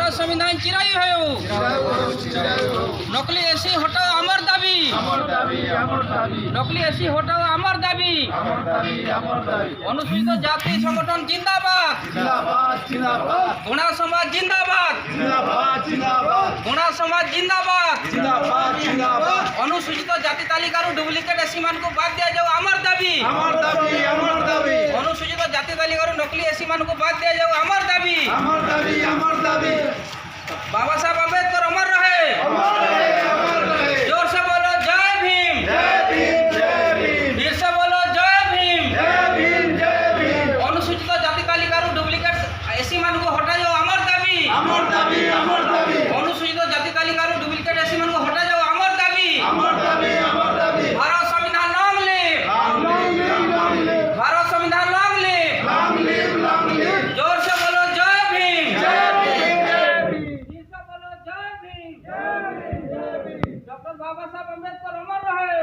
भारत संविधान चिरायु हो। नकली एसी हटाओ अमर दाबी। नकली एसी हटाओ अमर दाबी। अनुसूचित जाति संगठन जिंदाबाद। गुणा समाज जिंदाबाद। गुणा समाज जिंदाबाद। अनुसूचित जाति तालिकार डुप्लिकेट एसी मान को बाद दिया जाओ अमर दाबी। अनुसूचित जाति तालिकार नकली एसी मान को बाद दिया जाओ अमर दाबी। बाबा साहब अम्बेडकर अमर रहे। जोर से बोलो जय भीम। फिर से बोलो जय भीम। अनुसूचित जाति तालिकार डुप्लिकेट एसी मान को हटा जाओ अमर दाबी। अनुसूचित जाति तालिकार डुप्लिकेट एसी मान को हटा जाओ अमर दाबी। भारत संविधान लॉन्ग लिव। भारत संविधान लॉन्ग लिव। जोर से बोलो जय भीम। फिर से बोलो जय भीम। डॉक्टर बाबा साहब अम्बेडकर अमर रहे।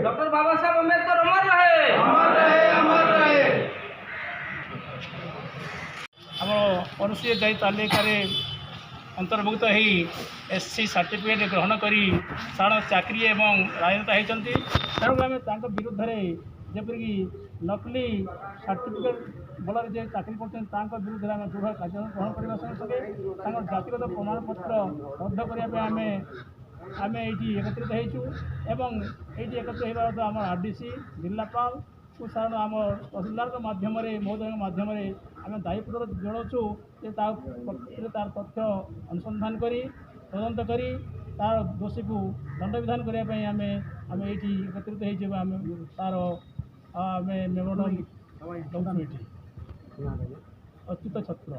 डॉक्टर बाबा साहब अम्बेडकर अमर रहे। आम अनुसूचित जाति तालिकार अंतर्भुक्त हो एससी सर्टिफिकेट ग्रहण करी साधारण चाकरी एवं राजनेता होती तेणुक आम विरुद्ध में जपरिक नकली सर्टिफिकेट बल जे चाकरी कर विरुद्ध में दृढ़ कार्य ग्रहण करने संगे जातिगत प्रमाणपत्र रद्द करने आम ये एकत्रित होती एकत्रित होगा आम आरडीसी जिलापाल को साधारण आम तहसीलदार मध्यम महोदय मध्यम आम दायित्व जनाऊँ जे तार तथ्य अनुसंधान करी तदंत करी तार दोषी को दंड विधान करने आम ये एकत्रित होम तार आम मेमोरांडम दौर अच्युत छत्र।